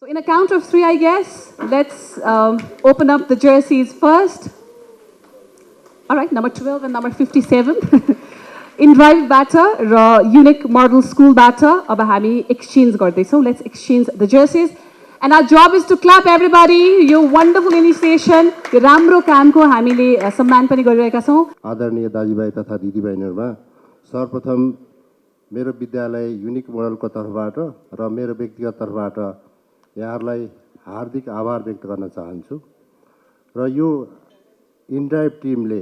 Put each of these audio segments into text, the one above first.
So in a count of three, I guess, let's open up the jerseys first. All right, number 12 and number 57. In drive batter, unique model school batter, अब हामी exchange गर्दैछौँ. Let's exchange the jerseys. And our job is to clap everybody. Yo wonderful initiation, यो राम्रो कामको हामीले सम्मान पनि गरिरहेका छौँ. आदरणीय दाजुभाइ तथा दिदीबहिनीहरुमा सर्वप्रथम मेरो विद्यालय युनिक मोडलको तर्फबाट र मेरो व्यक्तिगत तर्फबाट यहाँहरुलाई हार्दिक आभार व्यक्त गर्न चाहन्छु र यो इनड्राइभ टिमले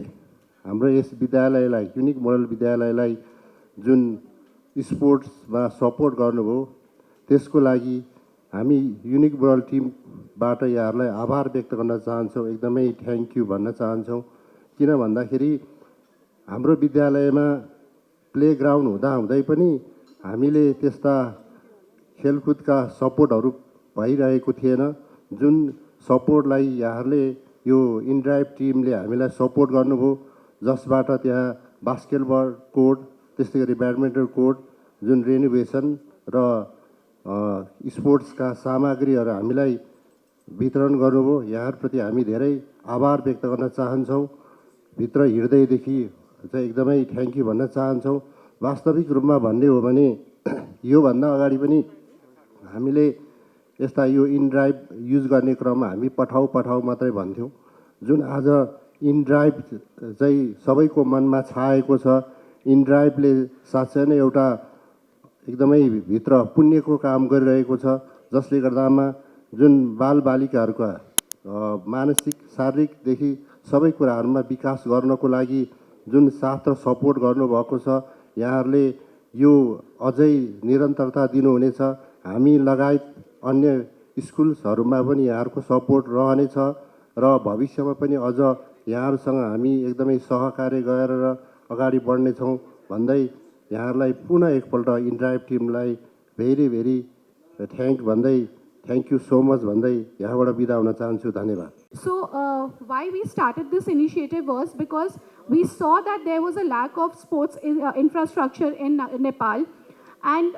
हाम्रो यस विद्यालयलाई युनिक मोडल विद्यालयलाई जुन स्पोर्ट्समा सपोर्ट गर्नुभयो त्यसको लागि हामी युनिक मोडल टिमबाट यहाँहरुलाई आभार व्यक्त गर्न चाहन्छौं एकदमै थ्यांक यू भन्न चाहन्छौं किन भन्दाखेरि हाम्रो विद्यालयमा प्लेग्राउन्ड हुँदै पनि हामीले त्यस्ता खेलकुदका सपोर्टहरु भइरहेको थिएन जुन सपोर्टलाई यहाँहरुले यो इनड्राइभ टिमले हामीलाई सपोर्ट गर्नुभयो जसबाट त्यहाँ बास्केटबल कोर्ट त्यसैगरी ब्याडमिन्टन कोर्ट जुन रेनोभेसन र स्पोर्ट्सका सामग्रीहरु हामीलाई वितरण गर्नुभयो यहाँहरुप्रति हामी धेरै आभार व्यक्त गर्न चाहन्छौं भित्र हृदयदेखि चाहिँ एकदमै थ्यांक यू भन्न चाहन्छौं वास्तविक रूपमा भन्ने हो भने यो भन्दा अगाडि पनि हामीले यस्ता यो इनड्राइभ युज गर्ने क्रममा हामी पठाउ मात्रै भन्थ्यौं जुन आज इनड्राइभ चाहिँ सबैको मनमा छाएको छ इनड्राइभले साच्चै नै एउटा एकदमै भित्र पुण्यको काम गरिरहेको छ जसले गर्दामा जुन बालबालिकाहरुका मानसिक शारीरिकदेखि सबै कुराहरुमा विकास गर्नको लागि जुन साथ र सपोर्ट गर्नुभएको छ यहाँहरुले यो अझै निरन्तरता दिनुहुनेछ हामी लगायत अन्य स्कुल्सहरुमा पनि यहाँहरुको सपोर्ट रहनेछ र भविष्यमा पनि अझ यहाँहरुसँग हामी एकदमै सहकार्य गरेर अगाडि बढ्ने छौं भन्दै यहाँहरुलाई पुनः एकपल्ट इनड्राइभ टिमलाई भेरी थ्यांक भन्दै थ्यांक यू सो मच भन्दै यहाँबाट बिदा हुन चाहन्छु धन्यवाद. So why we started this initiative was because we saw that there was a lack of sports infrastructure in Nepal and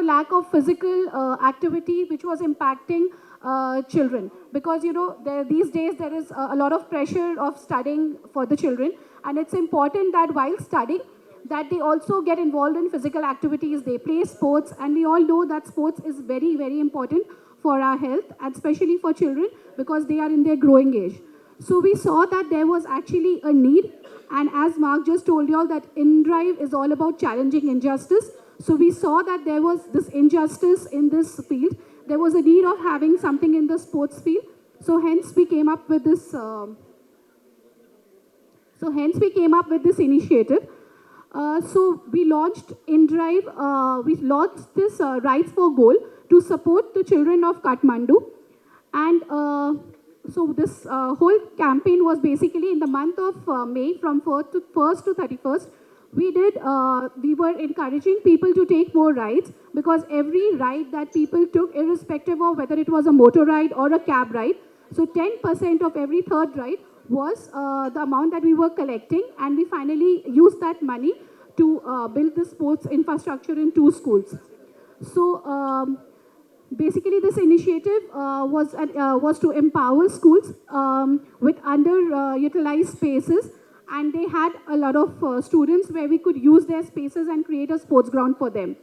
lack of physical activity which was impacting children because these days there is a lot of pressure of studying for the children and it's important that while studying that they also get involved in physical activities, they play sports and we all know that sports is very important for our health and especially for children because they are in their growing age. So we saw that there was actually a need and as Mark just told you all that InDrive is all about challenging injustice. So we saw that there was this injustice in this field. There was a need of having something in the sports field. So hence we came up with this initiative. So we launched InDrive, we launched this Rights for Goal to support the children of Kathmandu. And so this whole campaign was basically in the month of May from 1st to 31st. We were encouraging people to take more rides because every ride that people took, irrespective of whether it was a motor ride or a cab ride, so 10% of every third ride was the amount that we were collecting and we finally used that money to build the sports infrastructure in 2 schools. So basically this initiative was to empower schools with underutilized spaces and they had a lot of students where we could use their spaces and create a sports ground for them.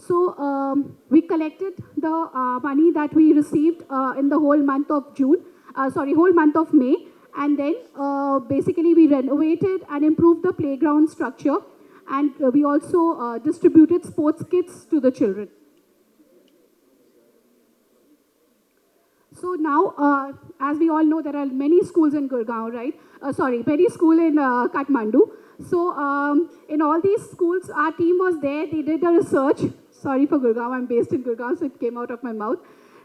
So we collected the money that we received in the whole month of whole month of May and then basically we renovated and improved the playground structure and we also distributed sports kits to the children. So now, as we all know, there are many schools in Gurgaon, right? Many schools in Kathmandu. So in all these schools, our team was there. They did a research. Sorry for Gurgaon, I'm based in Gurgaon, so it came out of my mouth.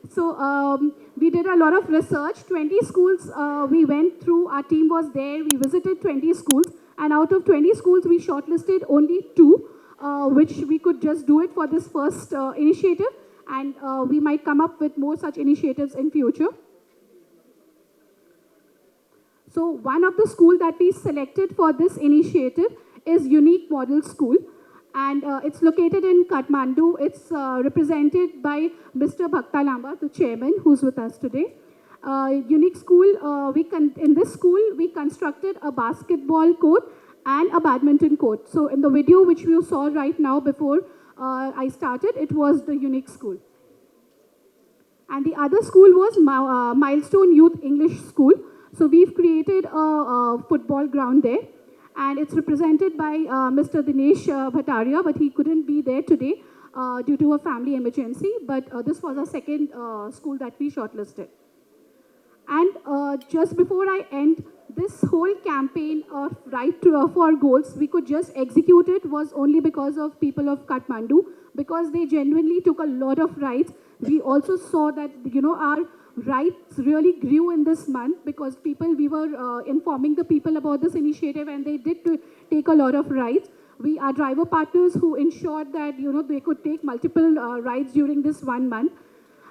So we did a lot of research. 20 schools we went through. Our team was there. We visited 20 schools. And out of 20 schools, we shortlisted only 2, which we could just do it for this first initiative. And we might come up with more such initiatives in future. So one of the schools that we selected for this initiative is Unique Model School. And it's located in Kathmandu. It's represented by Mr. Bhakta Lamba, the chairman, who's with us today. Unique school, in this school, we constructed a basketball court and a badminton court. So in the video which you saw right now before I started, it was the unique school. And the other school was Milestone Youth English School. So we've created a football ground there. And it's represented by Mr. Dinesh Bhattaria, but he couldn't be there today due to a family emergency. But this was our second school that we shortlisted. And just before I end, this whole campaign of for goals, we could just execute it was only because of people of Kathmandu, because they genuinely took a lot of rides. We also saw that, our rights really grew in this month because we were informing the people about this initiative, and they did take a lot of rides. We are driver partners who ensured that, they could take multiple rides during this 1 month.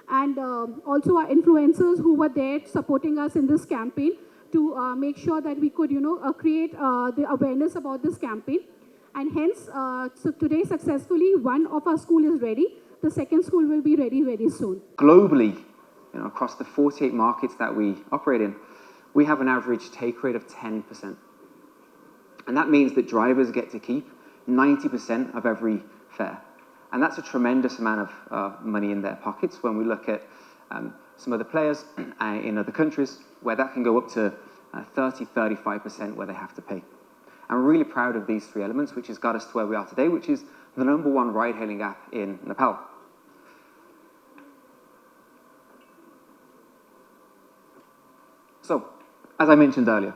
And also our influencers who were there supporting us in this campaign to make sure that we could, create the awareness about this campaign. And hence, so today successfully, one of our school is ready. The second school will be ready very soon. Globally, across the 48 markets that we operate in, we have an average take rate of 10%. And that means that drivers get to keep 90% of every fare. And that's a tremendous amount of money in their pockets when we look at some other players in other countries where that can go up to 30, 35% where they have to pay. I'm really proud of these three elements, which has got us to where we are today, which is the #1 ride-hailing app in Nepal. So, as I mentioned earlier,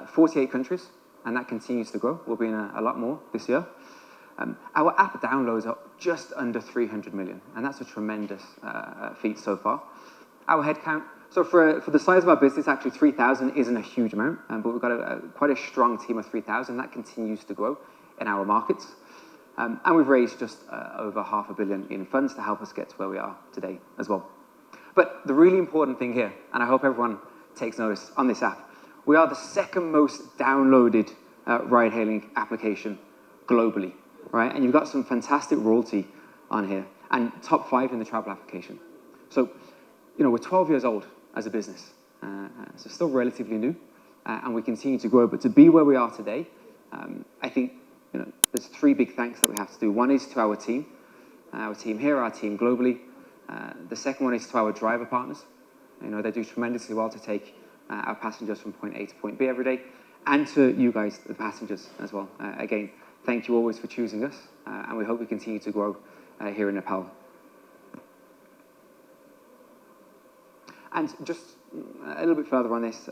48 countries, and that continues to grow. We'll be in a lot more this year. Our app downloads are just under 300 million, and that's a tremendous feat so far. Our headcount, so for the size of our business, actually 3,000 isn't a huge amount, but we've got quite a strong team of 3,000. That continues to grow in our markets. And we've raised just over $500 million in funds to help us get to where we are today as well. But the really important thing here, and I hope everyone takes notice on this app, we are the second most downloaded ride-hailing application globally. Right? And you've got some fantastic royalty on here, and top 5 in the travel application. So, we're 12 years old as a business, so still relatively new, and we continue to grow. But to be where we are today, I think there's 3 big thanks that we have to do. One is to our team here, our team globally. The second one is to our driver partners. They do tremendously well to take our passengers from point A to point B every day, and to you guys, the passengers, as well. Again, thank you always for choosing us, and we hope we continue to grow here in Nepal. And just a little bit further on this,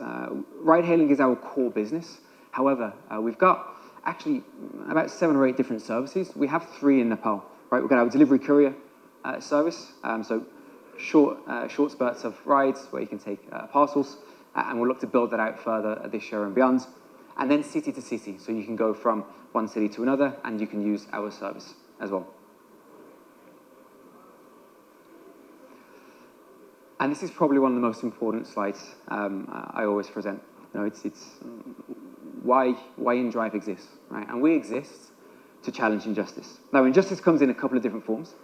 ride-hailing is our core business. However, we've got actually about 7 or 8 different services. We have 3 in Nepal. Right? We've got our delivery courier service, so short spurts of rides where you can take parcels, and we'll look to build that out further this year and beyond. And then city to city, so you can go from one city to another, and you can use our service as well. And this is probably one of the most important slides I always present. It's why InDrive exists, right? And we exist to challenge injustice. Now, injustice comes in a couple of different forms.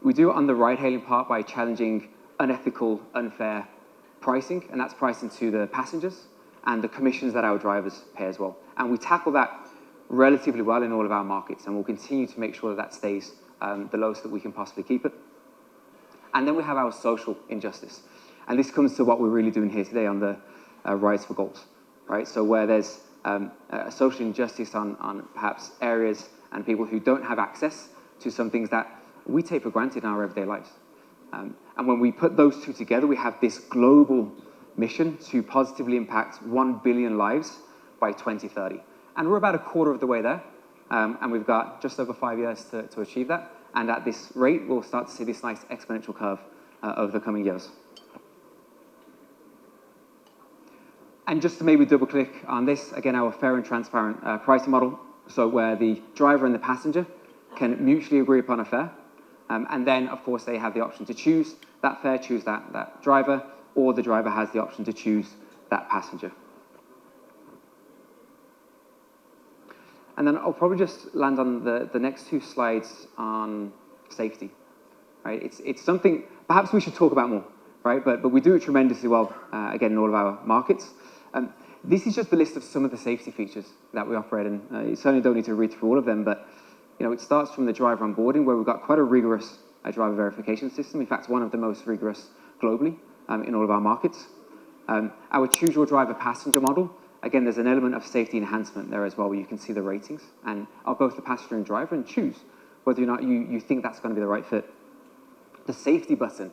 We do it on the ride-hailing part by challenging unethical, unfair pricing, and that's pricing to the passengers and the commissions that our drivers pay as well. And we tackle that relatively well in all of our markets, and we'll continue to make sure that stays the lowest that we can possibly keep it. And then we have our social injustice. And this comes to what we're really doing here today on the Rides for Goals, right? So where there's a social injustice on perhaps areas and people who don't have access to some things that we take for granted in our everyday lives. And when we put those two together, we have this global mission to positively impact 1 billion lives by 2030. And we're about a quarter of the way there. And we've got just over 5 years to achieve that. And at this rate, we'll start to see this nice exponential curve over the coming years. And just to maybe double click on this, again, our fair and transparent pricing model. So where the driver and the passenger can mutually agree upon a fare. And then, of course, they have the option to choose that fare, choose that driver, or the driver has the option to choose that passenger. And then I'll probably just land on the next two slides on safety, right? It's something perhaps we should talk about more, right? But we do it tremendously well, again, in all of our markets. This is just the list of some of the safety features that we operate in. You certainly don't need to read through all of them, but it starts from the driver onboarding, where we've got quite a rigorous driver verification system. In fact, one of the most rigorous globally in all of our markets. Our choose your driver passenger model, again, there's an element of safety enhancement there as well, where you can see the ratings and of both the passenger and driver and choose whether or not you think that's going to be the right fit. The safety button.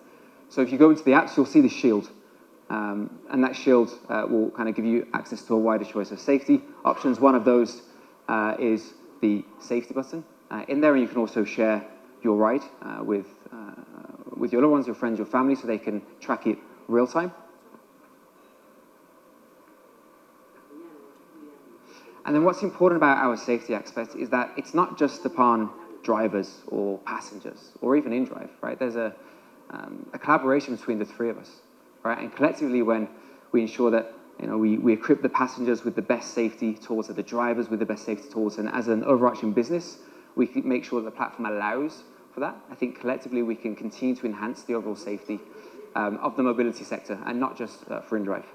So if you go into the apps, you'll see the shield. And that shield will kind of give you access to a wider choice of safety options. One of those is the safety button. In there, you can also share your ride with your loved ones, your friends, your family, so they can track it real time. And then what's important about our safety aspect is that it's not just upon drivers or passengers or even in drive, right? There's a collaboration between the three of us, right? And collectively, when we ensure that we equip the passengers with the best safety tools, and the drivers with the best safety tools, and as an overarching business, we can make sure that the platform allows for that. I think collectively we can continue to enhance the overall safety of the mobility sector, and not just for in-drive.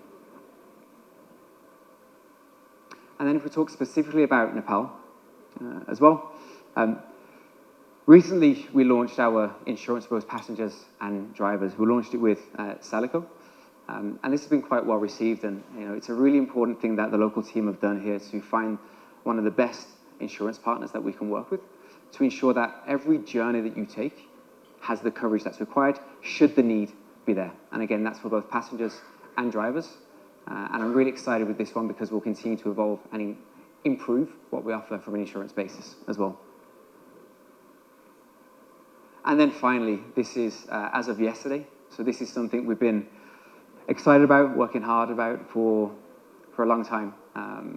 And then if we talk specifically about Nepal as well, recently we launched our insurance for both passengers and drivers. We launched it with Salico, and this has been quite well received, and it's a really important thing that the local team have done here to find one of the best insurance partners that we can work with to ensure that every journey that you take has the coverage that's required should the need be there. And again, that's for both passengers and drivers. And I'm really excited with this one because we'll continue to evolve and improve what we offer from an insurance basis as well. And then finally, this is as of yesterday. So this is something we've been excited about, working hard about for a long time.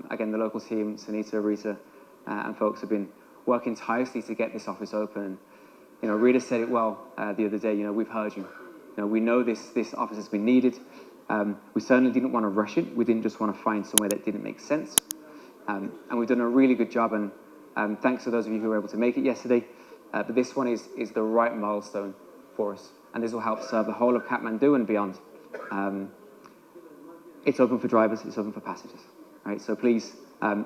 Again, the local team, Sunita, Rita, and folks have been working tirelessly to get this office open. Rita said it well the other day. We've heard you. We know this office has been needed. We certainly didn't want to rush it. We didn't just want to find somewhere that didn't make sense. And we've done a really good job. And thanks to those of you who were able to make it yesterday. But this one is the right milestone for us. And this will help serve the whole of Kathmandu and beyond. It's open for drivers. It's open for passengers. Right? So please,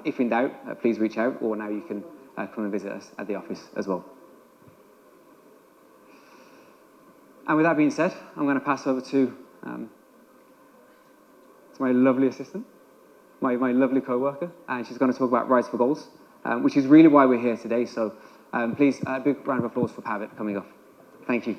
if in doubt, please reach out. Or now you can come and visit us at the office as well. And with that being said, I'm going to pass over to my lovely assistant, my lovely co-worker, and she's going to talk about Rise for Goals, which is really why we're here today. So please, a big round of applause for Pavitt coming off. Thank you.